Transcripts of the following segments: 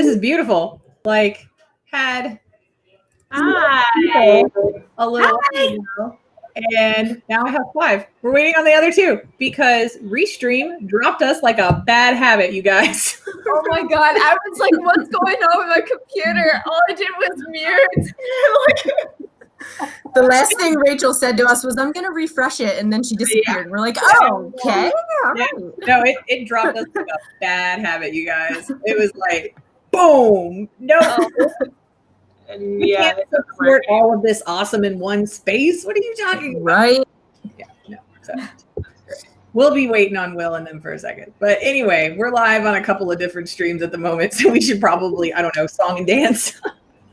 This is beautiful. Like, had Hi. a little while, and now I have 5. We're waiting on the other 2 because Restream dropped us like a bad habit, you guys. Oh my God. I was like, what's going on with my computer? All I did was mute. The last thing Rachel said to us was, I'm going to refresh it. And then she disappeared. Wewe're like, oh, okay. All right. No, it dropped us like a bad habit, you guys. It was like, boom. No. And We can't support all of this awesome in one space. What are you talking about? Right. Yeah, no. So, we'll be waiting on Will and them for a second. But anyway, we're live on a couple of different streams at the moment. So we should probably, I don't know, song and dance.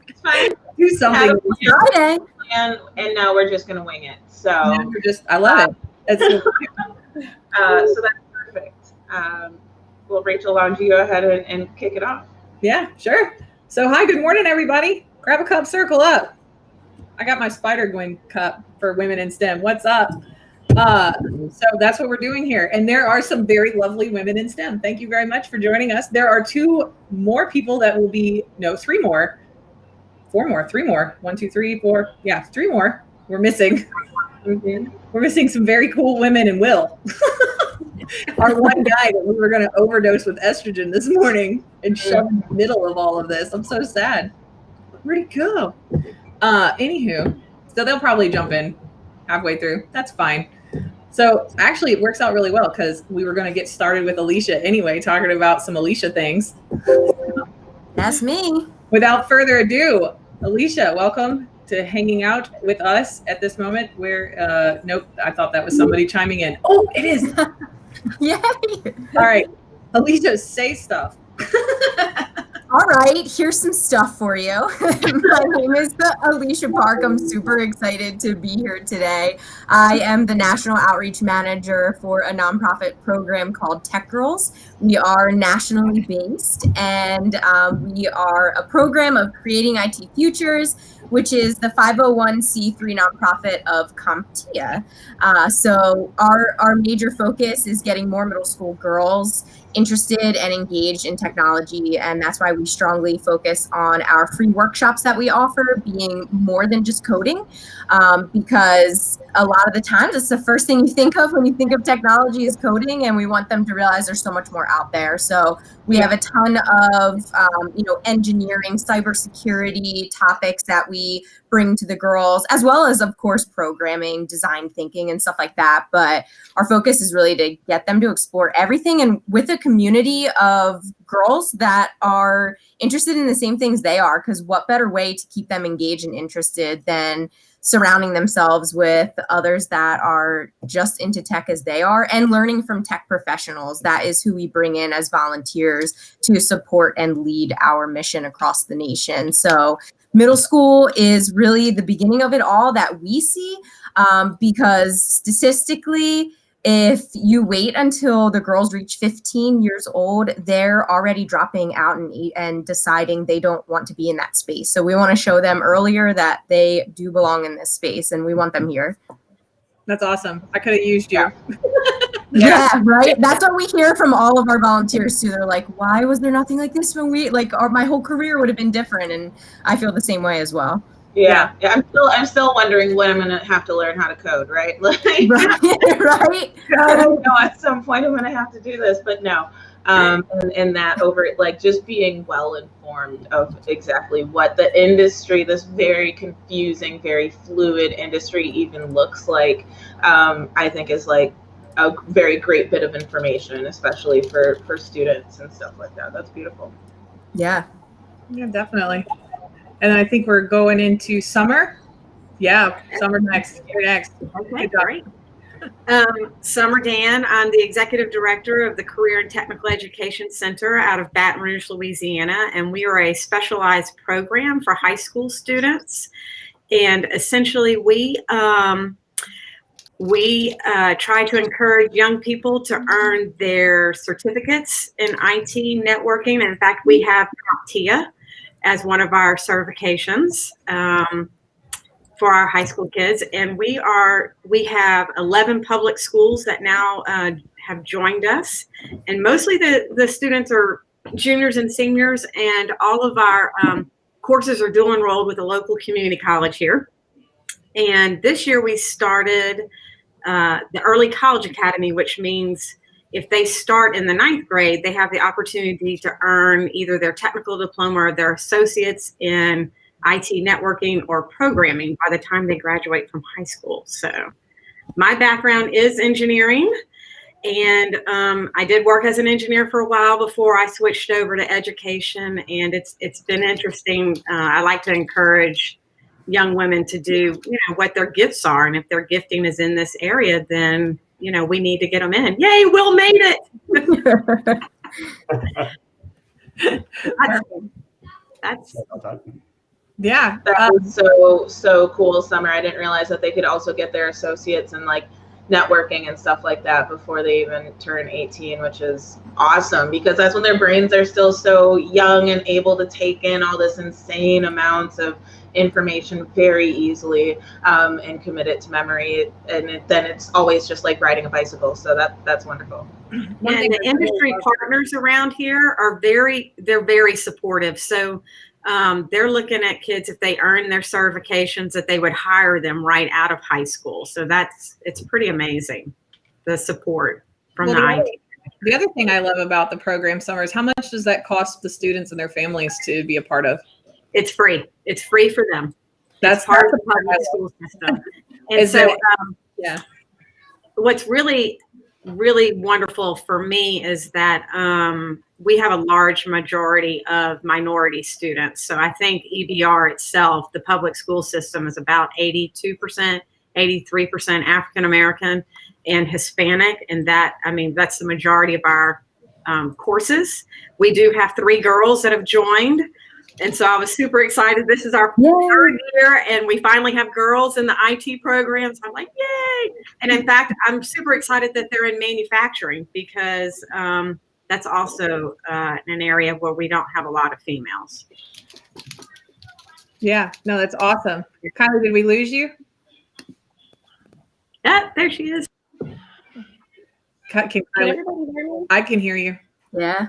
It's fine. Do something. Friday. And now we're just going to wing it. So I love it. That's so that's perfect. Well, Rachel, why don't you go ahead and kick it off? Yeah, sure. So hi, good morning, everybody. Grab a cup, circle up. I got my Spider-Gwen cup for women in STEM. What's up? So that's what we're doing here. And there are some very lovely women in STEM. Thank you very much for joining us. There are 2 more people that will be, no, 3 more. 4 more, 3 more. 1, 2, 3, 4. Yeah, 3 more. We're missing. We're missing some very cool women and Will. Our one guy that we were going to overdose with estrogen this morning and shove in the middle of all of this. I'm so sad. Where'd he go? Anywho, so they'll probably jump in halfway through. That's fine. So actually it works out really well because we were going to get started with Alicia anyway, talking about some Alicia things. That's me. Without further ado, Alicia, welcome to hanging out with us at this moment where, nope, I thought that was somebody chiming in. Oh, it is. Yay. All right. Alicia, say stuff. All right, here's some stuff for you. My name is Alicia Park. I'm super excited to be here today. I am the National Outreach Manager for a nonprofit program called TechGirlz. We are nationally based, and we are a program of creating IT futures, which is the 501c3 nonprofit of CompTIA. So our major focus is getting more middle school girls interested and engaged in technology, and that's why we strongly focus on our free workshops that we offer being more than just coding, because a lot of the times it's the first thing you think of when you think of technology is coding, and we want them to realize there's so much more out there. So we have a ton of engineering, cybersecurity topics that we bring to the girls, as well as, of course, programming, design thinking, and stuff like that. But our focus is really to get them to explore everything, and with a community of girls that are interested in the same things they are, because what better way to keep them engaged and interested than surrounding themselves with others that are just into tech as they are and learning from tech professionals. That is who we bring in as volunteers to support and lead our mission across the nation. So middle school is really the beginning of it all that we see, because statistically, if you wait until the girls reach 15 years old, they're already dropping out and deciding they don't want to be in that space. So we want to show them earlier that they do belong in this space, and we want them here. That's awesome. I could have used you. Yeah, right. That's what we hear from all of our volunteers too. They're like, why was there nothing like this when my whole career would have been different? And I feel the same way as well. Yeah. I'm still wondering when I'm gonna have to learn how to code, right? Like, right. I know at some point I'm gonna have to do this, but no. And that just being well informed of exactly what the industry, this very confusing, very fluid industry even looks like, I think is like a very great bit of information, especially for students and stuff like that. That's beautiful. Yeah, definitely. And I think we're going into Summer. Yeah, Summer next. You're next. Okay, great. Summer Dann. I'm the Executive Director of the Career and Technical Education Center out of Baton Rouge, Louisiana, and we are a specialized program for high school students. And essentially, we try to encourage young people to earn their certificates in IT networking. In fact, we have CompTIA as one of our certifications for our high school kids. And we have 11 public schools that now have joined us. And mostly the students are juniors and seniors, and all of our courses are dual enrolled with a local community college here. And this year we started the Early College Academy, which means if they start in the 9th grade, they have the opportunity to earn either their technical diploma or their associates in IT networking or programming by the time they graduate from high school. So my background is engineering, and I did work as an engineer for a while before I switched over to education, and it's been interesting. I like to encourage young women to do, what their gifts are, and if their gifting is in this area, then we need to get them in. Yay, Will made it. That's Yeah. That was so cool, Summer. I didn't realize that they could also get their associates in like networking and stuff like that before they even turn 18, which is awesome, because that's when their brains are still so young and able to take in all this insane amounts of information very easily, and commit it to memory. And then it's always just like riding a bicycle. So that's wonderful. And the industry partners around here are very supportive. So they're looking at kids, if they earn their certifications, that they would hire them right out of high school. So it's pretty amazing, the support from the IT. The other thing I love about the program, Summer, is how much does that cost the students and their families to be a part of? It's free. It's free for them. That's part of the public school system. And so, yeah. What's really wonderful for me is that we have a large majority of minority students. So I think EBR itself, the public school system, is about 82%, 83% African American and Hispanic, and that's the majority of our courses. We do have 3 girls that have joined. And so I was super excited. This is our 3rd year, and we finally have girls in the IT programs. I'm like, yay! And in fact, I'm super excited that they're in manufacturing, because that's also an area where we don't have a lot of females. Yeah, no, that's awesome. Kylie, did we lose you? Yeah, there she is. Can everybody hear me? I can hear you. Yeah.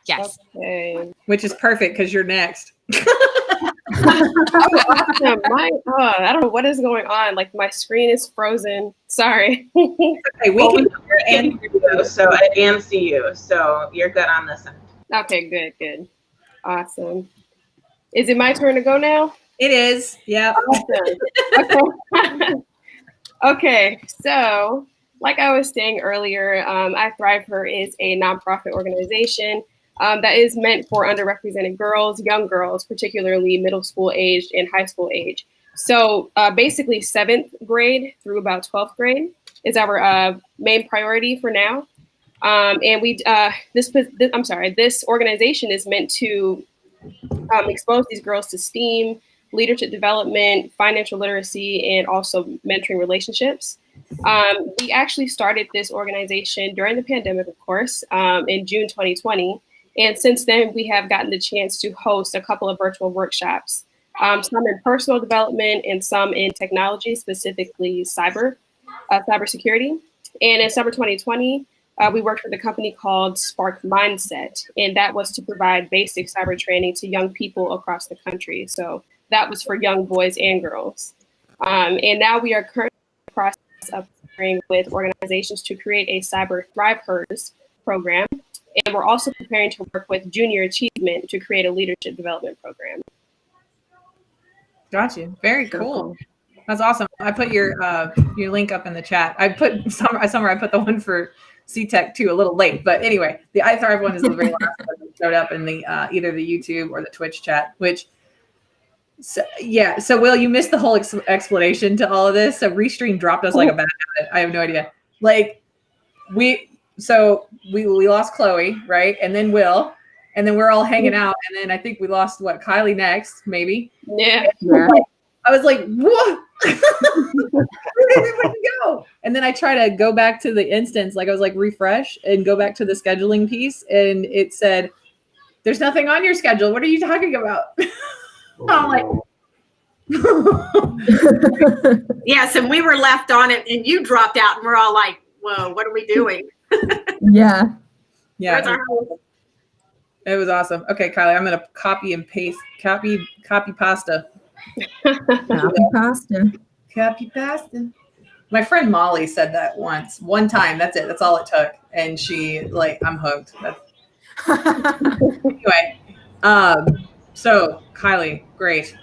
Yes. Okay. Which is perfect, because you're next. Awesome. I don't know what is going on. Like, my screen is frozen. Sorry. Okay, we can hear and see you. So you're good on this end. Okay, good. Awesome. Is it my turn to go now? It is. Yeah. Awesome. Okay. Okay. So, like I was saying earlier, I Thrive Her is a nonprofit organization that is meant for underrepresented girls, young girls, particularly middle school aged and high school age. So basically 7th grade through about 12th grade is our main priority for now. And this organization is meant to expose these girls to STEAM, leadership development, financial literacy, and also mentoring relationships. We actually started this organization during the pandemic, of course, in June 2020. And since then, we have gotten the chance to host a couple of virtual workshops, some in personal development and some in technology, specifically cybersecurity. And in summer 2020, we worked with a company called Spark Mindset, and that was to provide basic cyber training to young people across the country. So that was for young boys and girls. And now we are currently in the process of partnering with organizations to create a Cyber Thrive Hers program. And we're also preparing to work with Junior Achievement to create a leadership development program. Gotcha. Very cool. That's awesome. I put your link up in the chat. I put Summer. I put the one for C-Tech too, a little late, but anyway, the I Thrive one is the very last one that showed up in the either the YouTube or the Twitch chat. So Will, you missed the whole explanation to all of this. So Restream dropped us like a bad habit. I have no idea. Like we lost Chloe, right? And then Will, and then we're all hanging out. And then I think we lost Kylie next, maybe. Yeah. I was like, what? Where did everybody go? And then I try to go back to the instance, like I was like refresh and go back to the scheduling piece, and it said, "There's nothing on your schedule. What are you talking about?" I'm like, yes, and we were left on it, and you dropped out, and we're all like, "Whoa, what are we doing?" Yeah. Yeah. It was awesome. Okay, Kylie, I'm gonna copy pasta. Copy pasta. My friend Molly said that one time. That's it. That's all it took. And she I'm hooked. Anyway, so Kylie, great.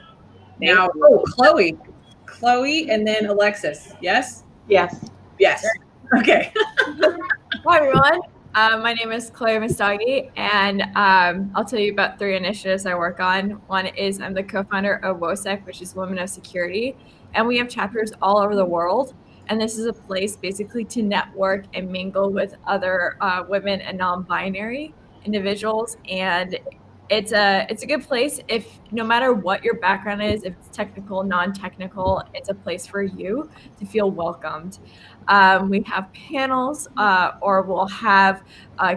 Now, Chloe, and then Alexis. Yes. Yes. Okay. Hi everyone. My name is Chloé Messdaghi, and I'll tell you about 3 initiatives I work on. One is I'm the co-founder of WOSEC, which is Women of Security, and we have chapters all over the world. And this is a place basically to network and mingle with other women and non-binary individuals. And it's a good place if no matter what your background is, if it's technical, non-technical, it's a place for you to feel welcomed. We have panels, or we'll have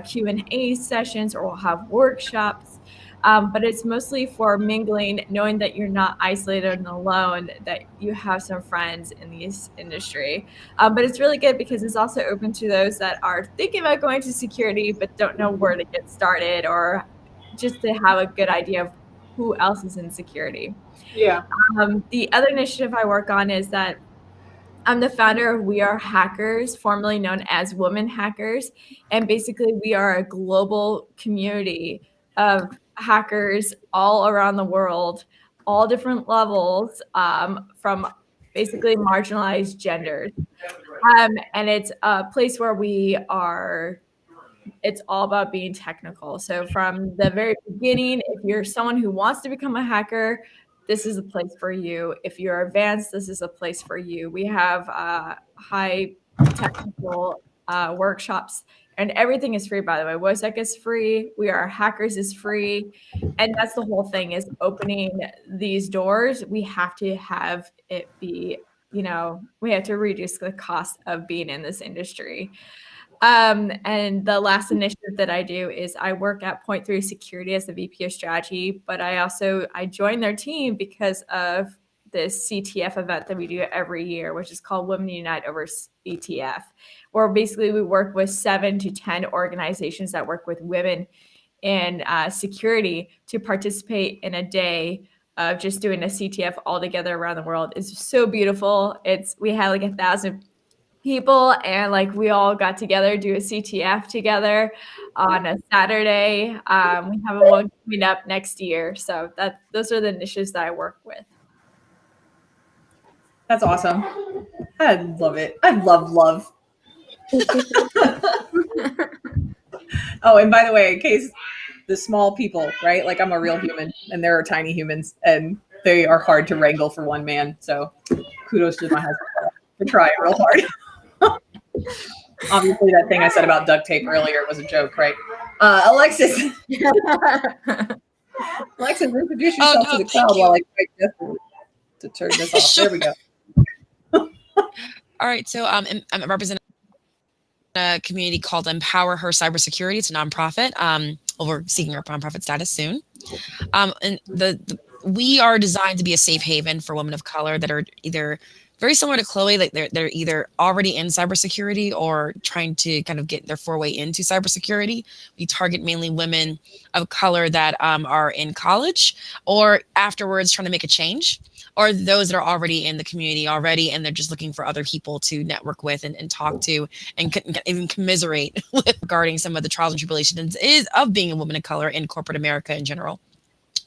Q&A sessions, or we'll have workshops. But it's mostly for mingling, knowing that you're not isolated and alone, that you have some friends in this industry. But it's really good because it's also open to those that are thinking about going to security but don't know where to get started, or just to have a good idea of who else is in security. Yeah. The other initiative I work on is that I'm the founder of We Are Hackers, formerly known as Women Hackers. And basically, we are a global community of hackers all around the world, all different levels, from basically marginalized genders. And it's a place where it's all about being technical. So from the very beginning, if you're someone who wants to become a hacker, this is a place for you. If you're advanced, this is a place for you. We have high technical workshops, and everything is free, by the way. WOSEC is free. We Are Hackers is free. And that's the whole thing, is opening these doors. We have to have it be, we have to reduce the cost of being in this industry. And the last initiative that I do is I work at Point 3 Security as the VP of Strategy, but I joined their team because of this CTF event that we do every year, which is called Women Unite Over ETF, where basically we work with 7 to 10 organizations that work with women in security to participate in a day of just doing a CTF all together around the world. It's so beautiful. We had 1,000 people, and we all got together, do a CTF together on a Saturday. We have one coming up next year. So those are the initiatives that I work with. That's awesome. I love it. I love. Oh, and by the way, in case the small people, right? I'm a real human, and there are tiny humans, and they are hard to wrangle for one man. So kudos to my husband for trying real hard. Obviously, that thing I said about duct tape earlier was a joke, right? Alexis, introduce yourself to the crowd while I try to turn this off. Sure. There we go. All right, so I'm representing a community called Empower Her Cybersecurity. It's a nonprofit. We're seeking our nonprofit status soon. And we are designed to be a safe haven for women of color that are either very similar to Chloé, they're either already in cybersecurity or trying to kind of get their foray into cybersecurity. We target mainly women of color that are in college or afterwards trying to make a change, or those that are already in the community already, and they're just looking for other people to network with and talk to and even commiserate with regarding some of the trials and tribulations of being a woman of color in corporate America in general.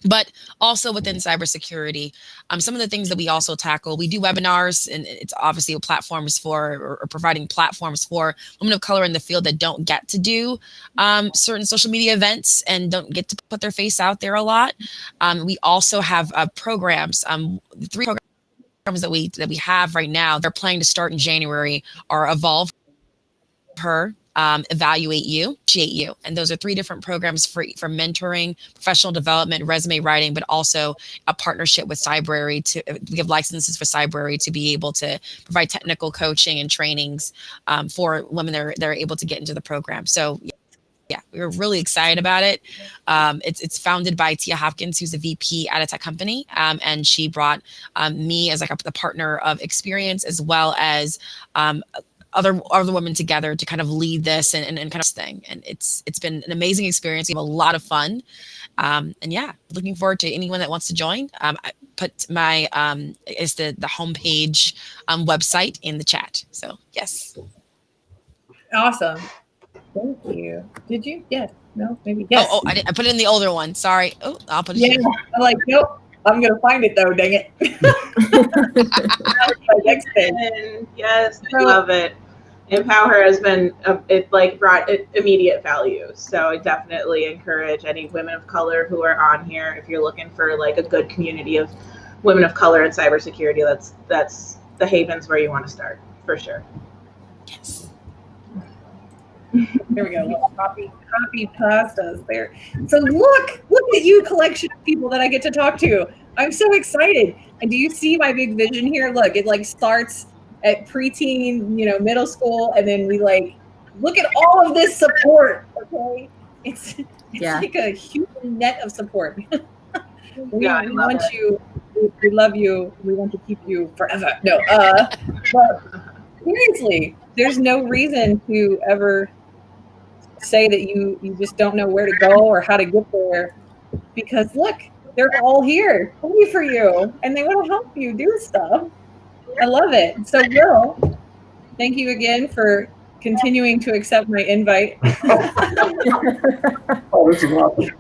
But also within cybersecurity, some of the things that we also tackle, we do webinars, and it's obviously platforms for or providing platforms for women of color in the field that don't get to do certain social media events and don't get to put their face out there a lot. We also have programs, 3 programs that we have right now. They're planning to start in January are Evolve Her, Evaluate You, Create You. And those are 3 different programs for mentoring, professional development, resume writing, but also a partnership with Cybrary to give licenses for Cybrary to be able to provide technical coaching and trainings for women that are able to get into the program. So yeah, we were really excited about it. It's founded by Tia Hopkins, who's a VP at a tech company. And she brought me as the partner of experience, as well as other women together to kind of lead this and kind of thing. And it's been an amazing experience. We have a lot of fun. And yeah, looking forward to anyone that wants to join. I put my is the homepage website in the chat. So yes. Awesome. Thank you. Did you? Yes. No, maybe. Yes. Oh, I put it in the older one. Sorry. Oh, I'll put it here. I'm like, nope. I'm gonna find it though. Dang it. Next thing. And yes, I love it. Empower has been it like brought immediate value. So I definitely encourage any women of color who are on here. If you're looking for like a good community of women of color in cybersecurity, that's the havens where you want to start for sure. Yes. There we go. Little copy pastas there. So look at you, collection of people that I get to talk to. I'm so excited. And do you see my big vision here? Look, it like starts at preteen, middle school, and then we like look at all of this support. Okay, it's like a huge net of support. we want you. We love you. We want to keep you forever. No, but seriously, there's no reason to ever say that you just don't know where to go or how to get there, because look, they're all here only for you, and they want to help you do stuff. I love it. So Will, thank you again for continuing to accept my invite. Oh, this is awesome.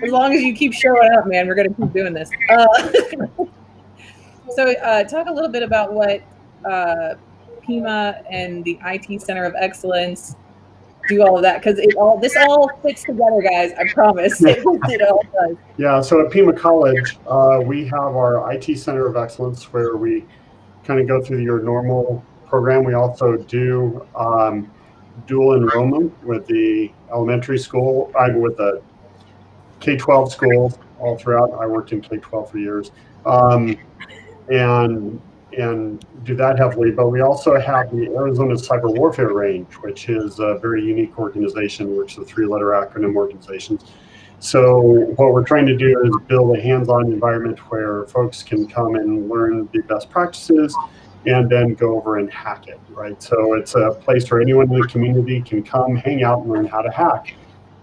As long as you keep showing up, man, we're going to keep doing this. So talk a little bit about what Pima and the IT Center of Excellence do, all of that, because this all fits together, guys. I promise. It all does. Yeah, so at Pima College, we have our IT Center of Excellence where we kind of go through your normal program. We also do dual enrollment with the elementary school, with the K-12 schools all throughout. I worked in K-12 for years, and do that heavily. But we also have the Arizona Cyber Warfare Range, which is a very unique organization, which is a 3-letter acronym organization. So what we're trying to do is build a hands-on environment where folks can come and learn the best practices and then go over and hack it, right? So it's a place where anyone in the community can come, hang out, and learn how to hack.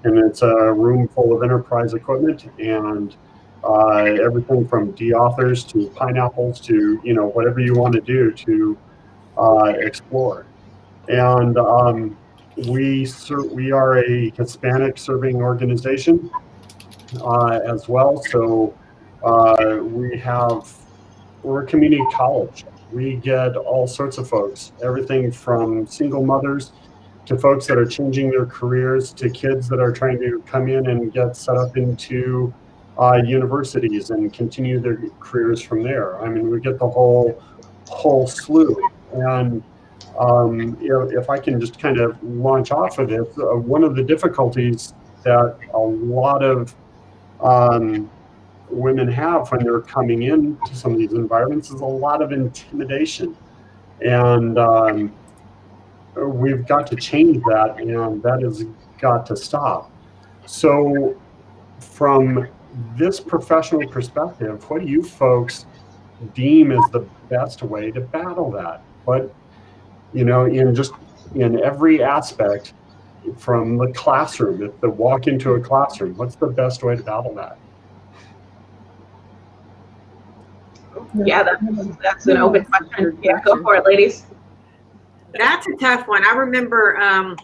And it's a room full of enterprise equipment and everything from de-authors to pineapples to whatever you want to do to explore. And we are a Hispanic serving organization as well. So we're a community college. We get all sorts of folks, everything from single mothers to folks that are changing their careers to kids that are trying to come in and get set up into universities and continue their careers from there. I mean, we get the whole slew. And if I can just kind of launch off of this, one of the difficulties that a lot of women have when they're coming into some of these environments is a lot of intimidation. And we've got to change that, and that has got to stop. So from this professional perspective, what do you folks deem as the best way to battle that? But in every aspect, from the classroom, if they walk into a classroom, what's the best way to battle that? Yeah, that's an open question. Yeah, go for it, ladies. That's a tough one. I remember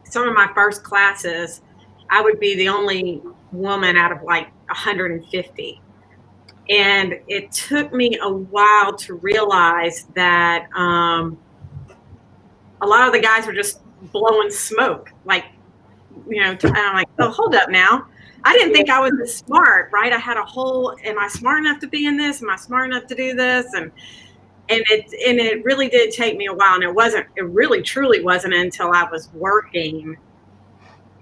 some of my first classes, I would be the only woman out of like 150. And it took me a while to realize that a lot of the guys were just blowing smoke. And I'm like, oh, hold up now. I didn't think I was this smart, right? I had am I smart enough to be in this? Am I smart enough to do this? And it really did take me a while. And it really truly wasn't until I was working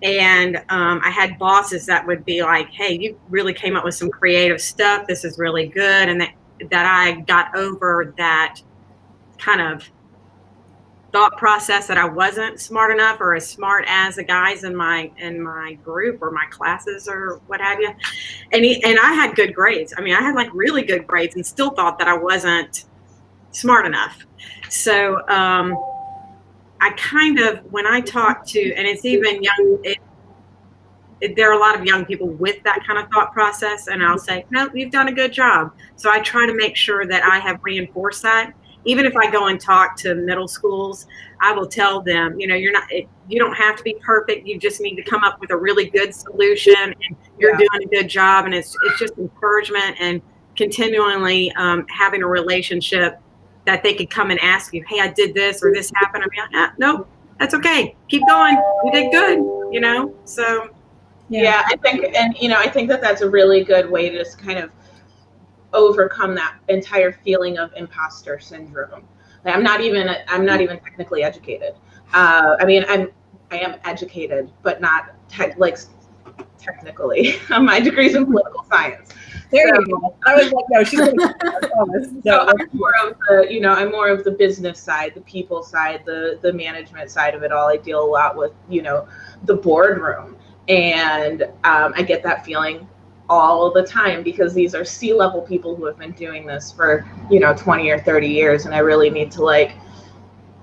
and I had bosses that would be like, hey, you really came up with some creative stuff. This is really good. And that I got over that kind of thought process that I wasn't smart enough or as smart as the guys in my group or my classes or what have you. And I had good grades. I mean, I had like really good grades and still thought that I wasn't smart enough. So I kind of, when I talk to, and it's even young, there are a lot of young people with that kind of thought process, and I'll say, no, you've done a good job. So I try to make sure that I have reinforced that. Even if I go and talk to middle schools, I will tell them, you don't have to be perfect. You just need to come up with a really good solution, and you're doing a good job. And it's just encouragement and continually having a relationship that they could come and ask you, hey, I did this or this happened. I'm like, no, that's okay. Keep going. You did good, so. Yeah, I think that that's a really good way to just kind of overcome that entire feeling of imposter syndrome. Like, I'm not even technically educated. I am educated, but not technically. My degree's in political science. There you go. I was like, no, she's going to. So I'm more of the business side, the people side, the management side of it all. I deal a lot with, the boardroom. And I get that feeling all the time because these are C-level people who have been doing this for 20 or 30 years, and I really need to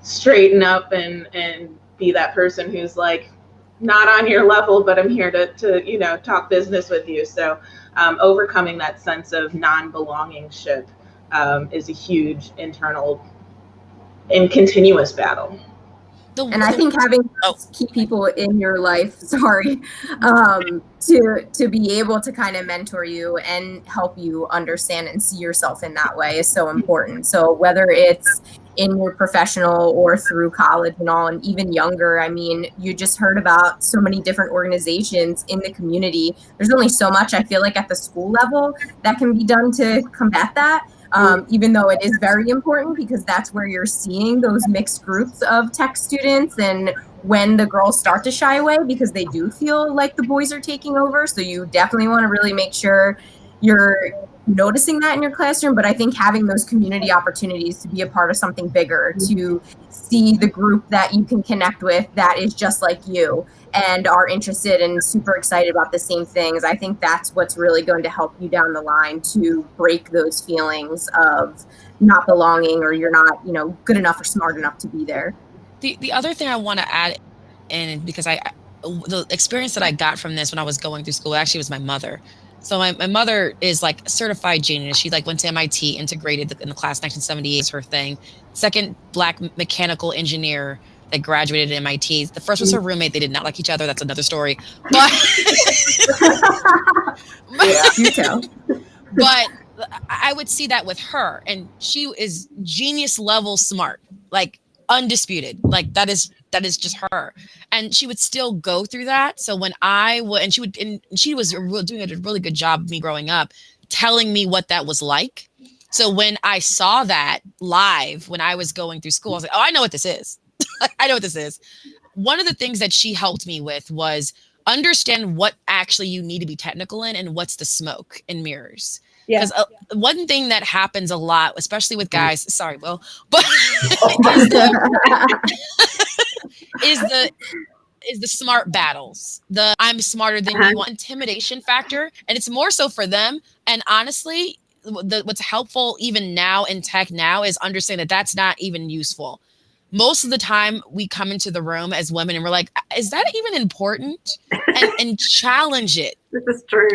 straighten up and be that person who's not on your level, but I'm here to talk business with you. So overcoming that sense of non-belongingship is a huge internal and continuous battle. And I think having key people in your life, to be able to kind of mentor you and help you understand and see yourself in that way is so important. So whether it's in your professional or through college and all, and even younger, I mean, you just heard about so many different organizations in the community. There's only so much I feel like at the school level that can be done to combat that. Even though it is very important because that's where you're seeing those mixed groups of tech students and when the girls start to shy away because they do feel like the boys are taking over. So you definitely want to really make sure you're noticing that in your classroom. But I think having those community opportunities to be a part of something bigger, to see the group that you can connect with that is just like you and are interested and super excited about the same things. I think that's what's really going to help you down the line to break those feelings of not belonging or you're not, good enough or smart enough to be there. The other thing I want to add in, because the experience that I got from this when I was going through school actually was my mother. So my mother is certified genius. She went to MIT, integrated in the class 1978 is her thing. Second Black mechanical engineer that graduated at MIT. The first was her roommate. They did not like each other. That's another story. But you tell. But I would see that with her, and she is genius level smart, undisputed. That is just her, and she would still go through that. So when she was doing a really good job of me growing up, telling me what that was like. So when I saw that live when I was going through school, I was like, oh, I know what this is. I know what this is. One of the things that she helped me with was understand what actually you need to be technical in and what's the smoke and mirrors. Because one thing that happens a lot, especially with guys, sorry, Will, but is the smart battles, the I'm smarter than you intimidation factor. And it's more so for them. And honestly, what's helpful even now in tech now is understand that that's not even useful. Most of the time we come into the room as women and we're like, is that even important? And challenge it. This is true.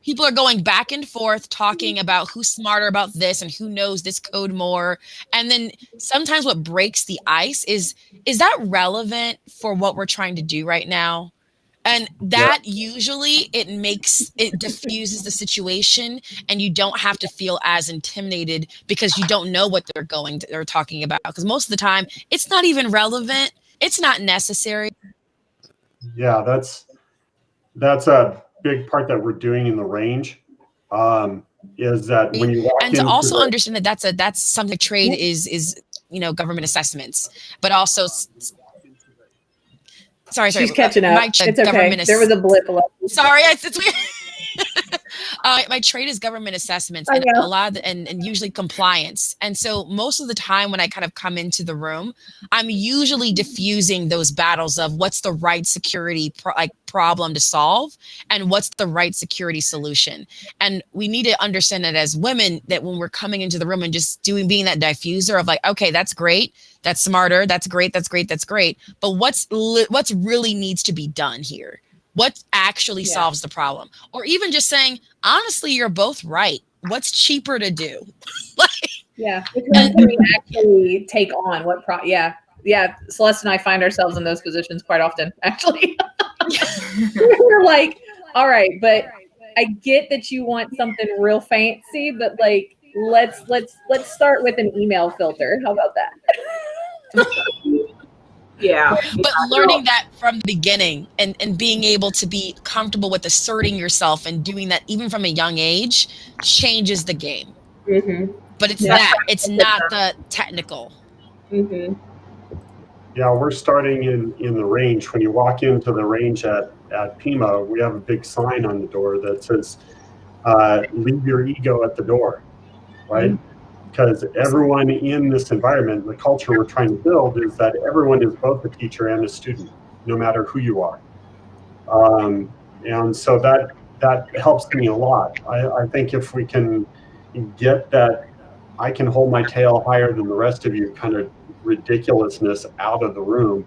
People are going back and forth talking about who's smarter about this and who knows this code more. And then sometimes what breaks the ice is that relevant for what we're trying to do right now? And that usually it diffuses the situation and you don't have to feel as intimidated because you don't know what they're talking about. Because most of the time it's not even relevant. It's not necessary. Yeah, that's a big part that we're doing in the range. Is that when you walk and to also understand that that's something trade is government assessments, but also sorry she's catching up. It's okay. There was a blip. Sorry, it's weird. My trade is government assessments and a lot of the, and usually compliance. And so most of the time when I kind of come into the room, I'm usually diffusing those battles of what's the right security problem to solve and what's the right security solution. And we need to understand that as women, that when we're coming into the room and just being that diffuser of like, okay, that's great, that's smarter, that's great, that's great, that's great. But what's really needs to be done here? What actually solves the problem? Or even just saying, honestly, you're both right. What's cheaper to do? Which one can we actually take on? Yeah. Celeste and I find ourselves in those positions quite often, actually. We're like, all right, but I get that you want something real fancy, but like, let's start with an email filter. How about that? Yeah. But learning that from the beginning and being able to be comfortable with asserting yourself and doing that even from a young age changes the game. Mm-hmm. But it's not the technical. Mm-hmm. Yeah, we're starting in the range. When you walk into the range at Pima, we have a big sign on the door that says, leave your ego at the door, right? Mm-hmm. Because everyone in this environment, the culture we're trying to build is that everyone is both a teacher and a student, no matter who you are. And so that helps me a lot. I think if we can get that I can hold my tail higher than the rest of you kind of ridiculousness out of the room.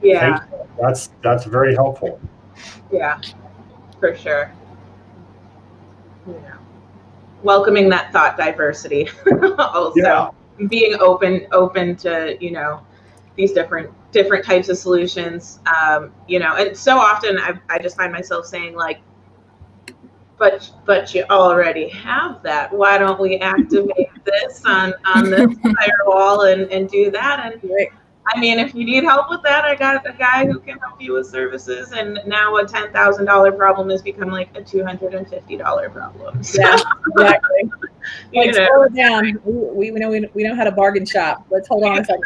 Yeah. That's very helpful. Yeah, for sure. Yeah. Welcoming that thought diversity also being open to these different types of solutions, and so often I just find myself saying like, but you already have that, why don't we activate this on this firewall and do that? And I mean, if you need help with that, I got a guy who can help you with services. And now a $10,000 problem has become like a $250 problem. So, yeah, exactly. Slow it down. We know how to bargain shop. Let's hold on a second.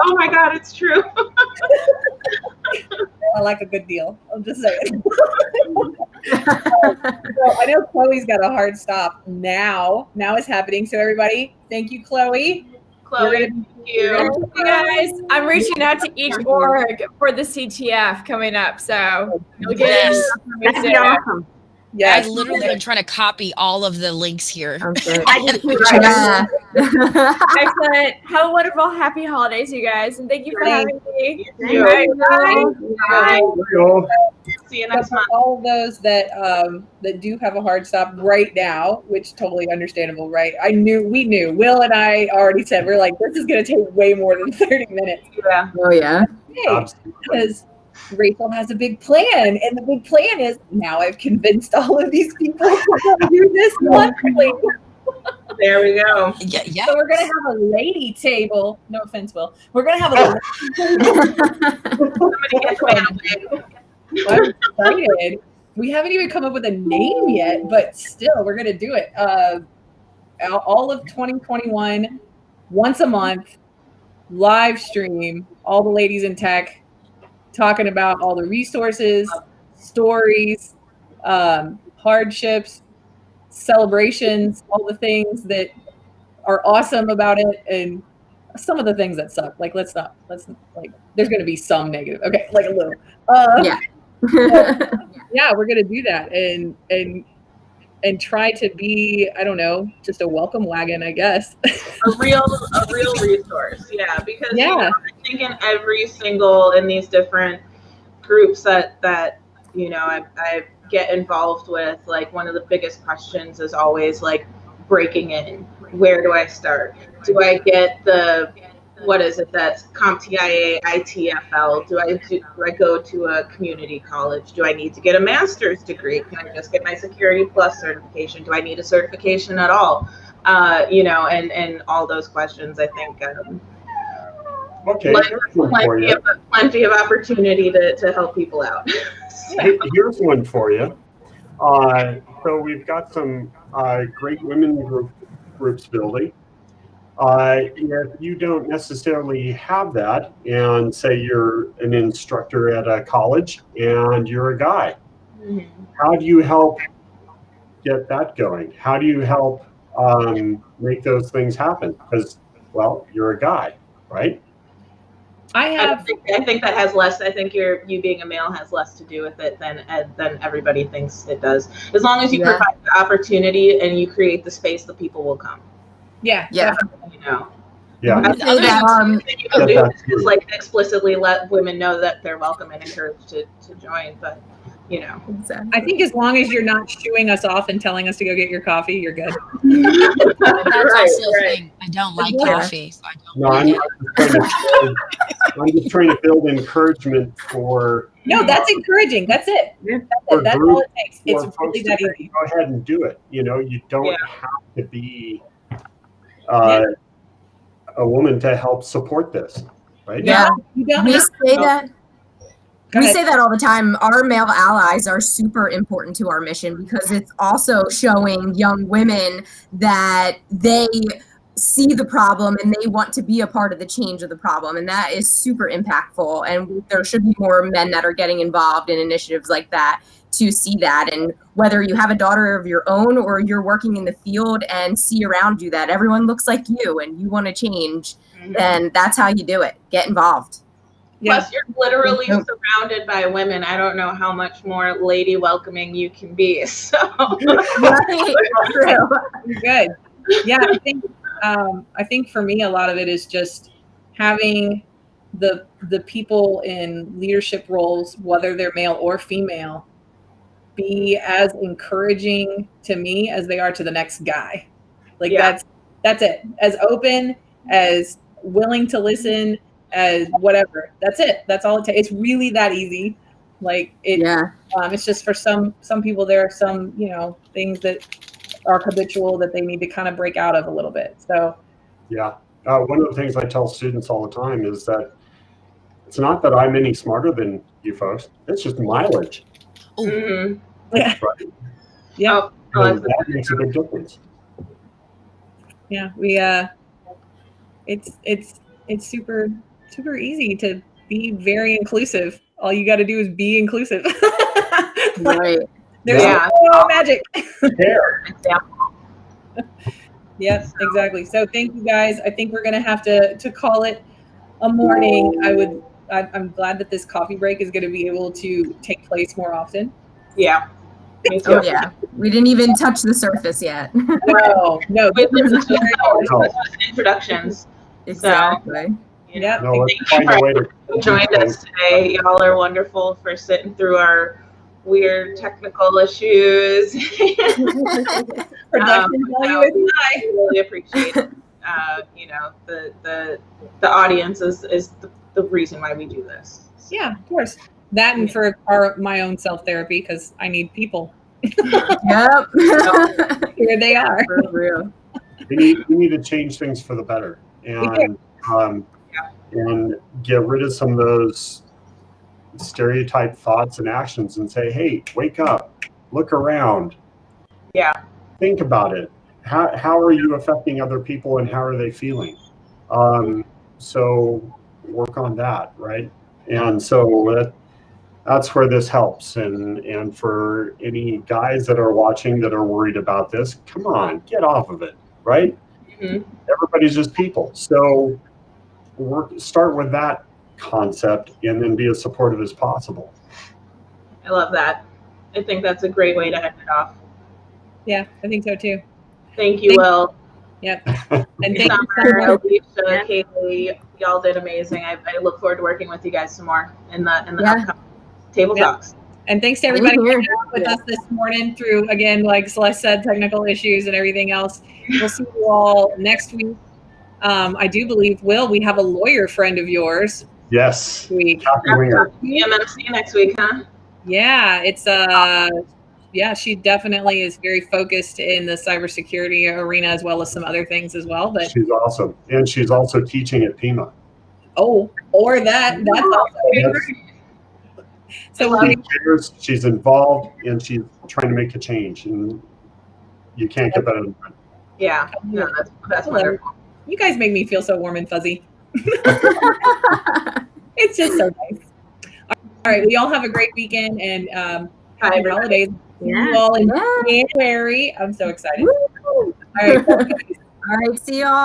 Oh my God, it's true. I like a good deal. I'm just saying. So I know Chloe's got a hard stop now. Now it's happening. So everybody, thank you, Chloe. Thank you. Hey guys, I'm reaching out to each org for the CTF coming up, so you'll get That'd be awesome. Yeah, I literally am trying to copy all of the links here. Excellent. Have a wonderful, happy holidays, you guys, and thank you for having me. Bye. See you next month. All of those that do have a hard stop right now, which totally understandable, right? We knew. Will and I already said we're like, this is going to take way more than 30 minutes. Yeah. Oh yeah. Hey, because Rachel has a big plan, and the big plan is now I've convinced all of these people to do this monthly. There we go. Yeah. So we're gonna have a lady table. No offense, Will. We're gonna have a lady table. Somebody get the I'm excited. We haven't even come up with a name yet, but still, we're gonna do it. All of 2021, once a month, live stream. All the ladies in tech. Talking about all the resources, stories, hardships, celebrations, all the things that are awesome about it, and some of the things that suck. Like, let's there's going to be some negative. Okay, like a little. Yeah, we're going to do that and try to be, I don't know, just a welcome wagon, I guess. a real resource. Yeah, because I think in these different groups that I get involved with, like one of the biggest questions is always like breaking in. Where do I start? Do I get that's CompTIA ITFL? Do I go to a community college? Do I need to get a master's degree? Can I just get my Security Plus certification? Do I need a certification at all? And all those questions, I think plenty of opportunity to help people out. Here's one for you. So we've got some great women groups building. If you don't necessarily have that, and say you're an instructor at a college and you're a guy, how do you help get that going? How do you help make those things happen? Because, well, you're a guy, right? I think that has less. I think you being a male has less to do with it than everybody thinks it does. As long as you provide the opportunity and you create the space, the people will come. Yeah. You know. Yeah. I think that you can do is like explicitly let women know that they're welcome and encouraged to join. But you know, I think as long as you're not shooing us off and telling us to go get your coffee, you're good. That's also a thing. I don't like coffee. So I don't I'm just trying to build encouragement for. No, that's encouraging. That's it. That's all it takes. It's really that easy. Go ahead and do it. You know, you don't have to be a woman to help support this, right? Yeah, you don't we have say that. We say that all the time. Our male allies are super important to our mission because it's also showing young women that they see the problem and they want to be a part of the change of the problem. And that is super impactful. And there should be more men that are getting involved in initiatives like that to see that. And whether you have a daughter of your own or you're working in the field and see around you that everyone looks like you and you want to change, then that's how you do it. Get involved. Plus, you're literally surrounded by women. I don't know how much more lady welcoming you can be. So, You're good. Yeah, I think for me, a lot of it is just having the people in leadership roles, whether they're male or female, be as encouraging to me as they are to the next guy. Like that's it. As open, as willing to listen, as whatever. That's it. That's all it takes. It's really that easy. Like it's just for some people there are some, things that are habitual that they need to kind of break out of a little bit. So one of the things I tell students all the time is that it's not that I'm any smarter than you folks. It's just mileage. Mm-hmm. Yeah. Right. Yeah. That makes a big difference. Yeah. We it's super easy to be very inclusive. All you got to do is be inclusive. Right. There's no magic. Yes, exactly. So thank you guys. I think we're gonna have to call it a morning. I'm glad that this coffee break is gonna be able to take place more often. Yeah. Me too. Oh yeah. We didn't even touch the surface yet. No. This is introductions. Exactly. Yeah. No, let's find a way to joined us today. Y'all are wonderful for sitting through our weird technical issues. Production value is high. Really appreciate it. The audience is the reason why we do this. Yeah, of course. That and for my own self-therapy because I need people. Yep. Here they are. For real. We need to change things for the better and get rid of some of those stereotype thoughts and actions and say, hey, wake up, look around. Yeah. Think about it. How are you affecting other people and how are they feeling? So work on that, right? And so that's where this helps. And for any guys that are watching that are worried about this, come on, get off of it, right? Mm-hmm. Everybody's just people. So start with that concept and then be as supportive as possible. I love that. I think that's a great way to end it off. Yeah, I think so too. Thank you, Will. Yep. And thank you, Summer, Alicia, Kaylee. Y'all did amazing. I look forward to working with you guys some more in the upcoming table talks. And thanks to everybody who was with us this morning through, again, like Celeste said, technical issues and everything else. We'll see you all next week. I do believe, Will, we have a lawyer friend of yours. Yes. MMC next week, huh? Yeah, it's she definitely is very focused in the cybersecurity arena as well as some other things as well. But she's awesome, and she's also teaching at Pima. Oh, or that's also so she's involved and she's trying to make a change, and you can't get better than that. Yeah, no, that's wonderful. You guys make me feel so warm and fuzzy. It's just so nice. All right, we all have a great weekend and happy holidays. Yeah. You all in January. I'm so excited. All right. All right, see y'all.